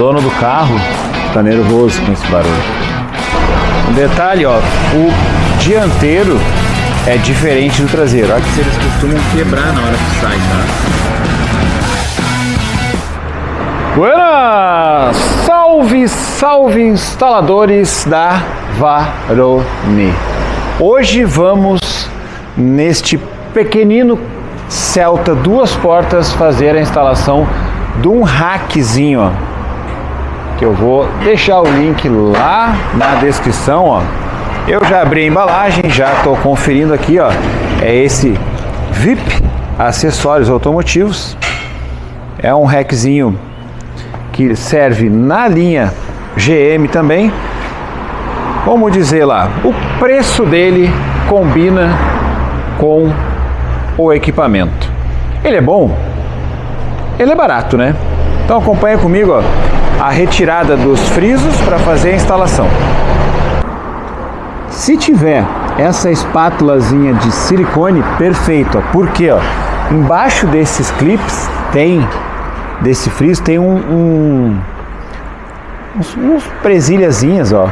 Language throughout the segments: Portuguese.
dono do carro tá nervoso com esse barulho. Um detalhe, ó, o dianteiro é diferente do traseiro. Olha que eles costumam quebrar na hora que sai, tá? Buenas! Salve, salve instaladores da Varone! Hoje vamos neste pequenino Celta duas portas fazer a instalação de um rackzinho, ó, que eu vou deixar o link lá na descrição, ó. Eu já abri a embalagem, já estou conferindo aqui, ó. É esse VIP Acessórios Automotivos. É um rackzinho que serve na linha GM também. Vamos dizer lá, o preço dele combina com o equipamento. Ele é bom? Ele é barato, né? Então acompanha comigo, ó, a retirada dos frisos para fazer a instalação. Se tiver essa espátulazinha de silicone, perfeito, ó. Porque, ó, embaixo desses clips desse friso tem uns presilhazinhas, ó,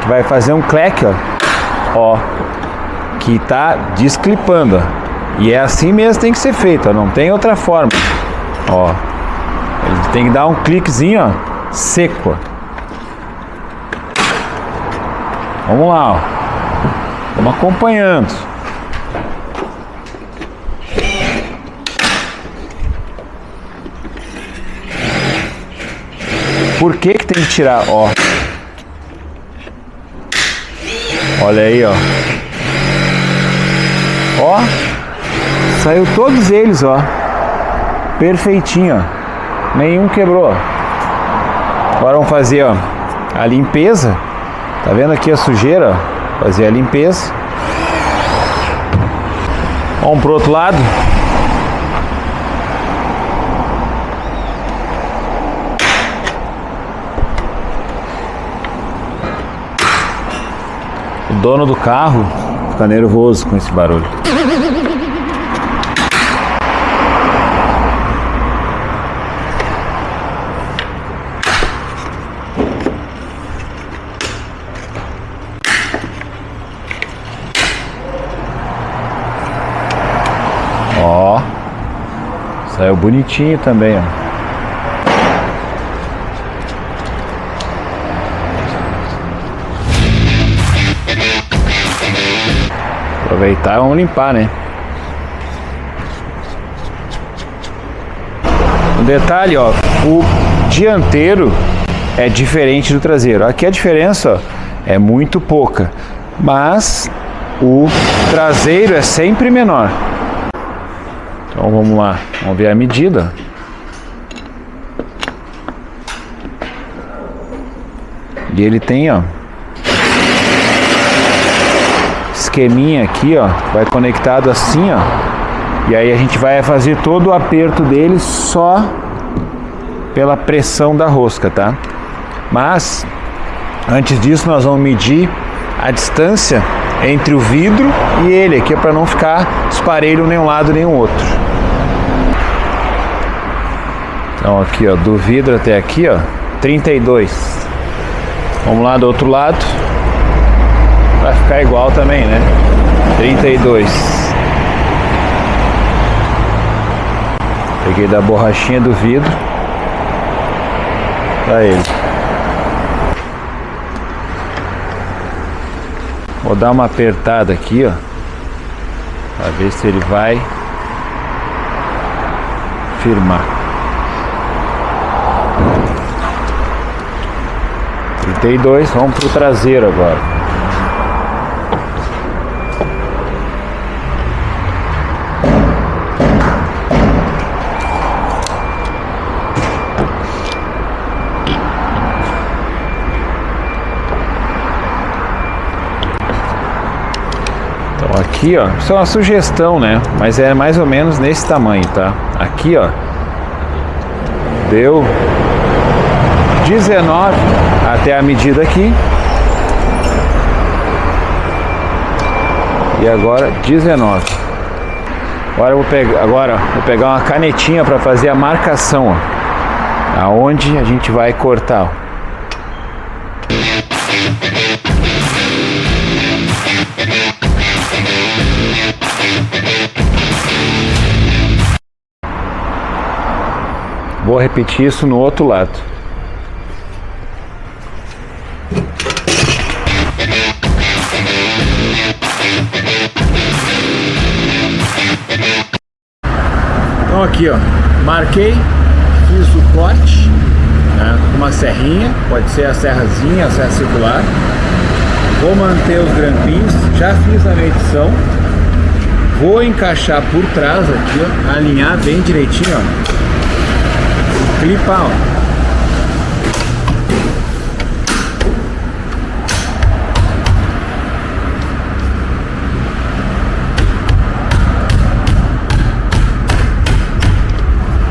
que vai fazer um cleque, ó, que tá desclipando, ó. E é assim mesmo, tem que ser feito, ó, não tem outra forma, ó. Ele tem que dar um cliquezinho, ó, seco, ó. Vamos lá, ó. Vamos acompanhando. Por que que tem que tirar, ó? Olha aí, ó. Ó, saiu todos eles, ó. Perfeitinho, ó. Nenhum quebrou. Agora vamos fazer, ó, a limpeza. Tá vendo aqui a sujeira, ó? Fazer a limpeza. Vamos pro outro lado. O dono do carro fica nervoso com esse barulho. Ó, saiu bonitinho também, ó. Aproveitar e vamos limpar, né? Um detalhe, ó, o dianteiro é diferente do traseiro. Aqui a diferença, ó, é muito pouca, mas o traseiro é sempre menor. Então vamos lá, vamos ver a medida. E ele tem, ó, esqueminha aqui, ó, vai conectado assim, ó. E aí a gente vai fazer todo o aperto dele só pela pressão da rosca, tá? Mas antes disso nós vamos medir a distância entre o vidro e ele aqui, é para não ficar esparelho nem um lado nem o outro. Então aqui, ó, do vidro até aqui, ó, 32. Vamos lá do outro lado. Vai ficar igual também, né? 32. Peguei da borrachinha do vidro pra ele. Vou dar uma apertada aqui, ó, pra ver se ele vai firmar. 32, vamos pro traseiro agora. Então aqui, ó, isso é uma sugestão, né? Mas é mais ou menos nesse tamanho, tá? Aqui, ó, deu 19 até a medida aqui. E agora 19. Agora eu vou pegar uma canetinha para fazer a marcação, ó. aonde a gente vai cortar. Vou repetir isso no outro lado. Então aqui, ó, marquei, fiz o corte, né, com uma serrinha, pode ser a serrazinha, a serra circular. Vou manter os grampinhos, já fiz a medição. Vou encaixar por trás aqui, ó, alinhar bem direitinho, ó. Clipar, ó.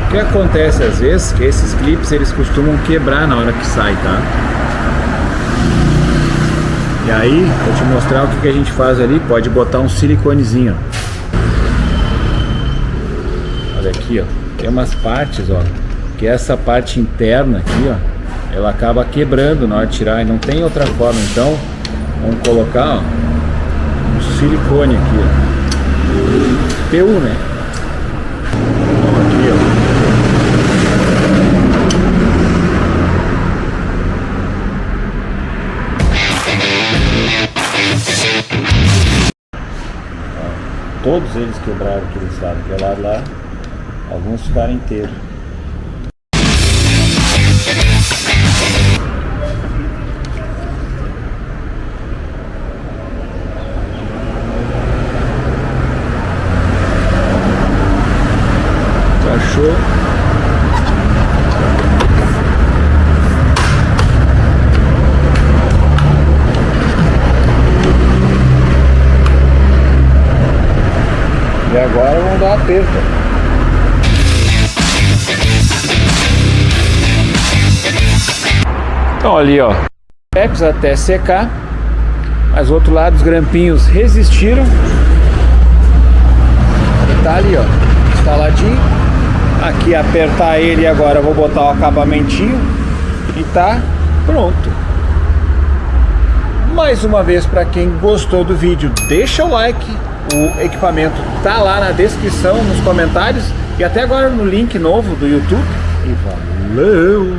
O que acontece às vezes que esses clipes eles costumam quebrar na hora que sai, tá? E aí, vou te mostrar o que a gente faz ali. Pode botar um siliconezinho. Olha aqui, ó. Tem umas partes, ó, que essa parte interna aqui, ó, ela acaba quebrando na hora de tirar e não tem outra forma. Então, vamos colocar, ó, um silicone aqui, ó. PU, né? Então, aqui, ó. Todos eles quebraram aquele lado, aquele lado lá, alguns ficaram inteiros. Achou? E agora vamos dar um aperto. Então ali, ó, até secar, mas do outro lado os grampinhos resistiram. E tá ali, ó, instaladinho. Aqui apertar ele, agora eu vou botar o acabamentinho e tá pronto. Mais uma vez, para quem gostou do vídeo, deixa o like. O equipamento tá lá na descrição, nos comentários e até agora no link novo do YouTube. E valeu!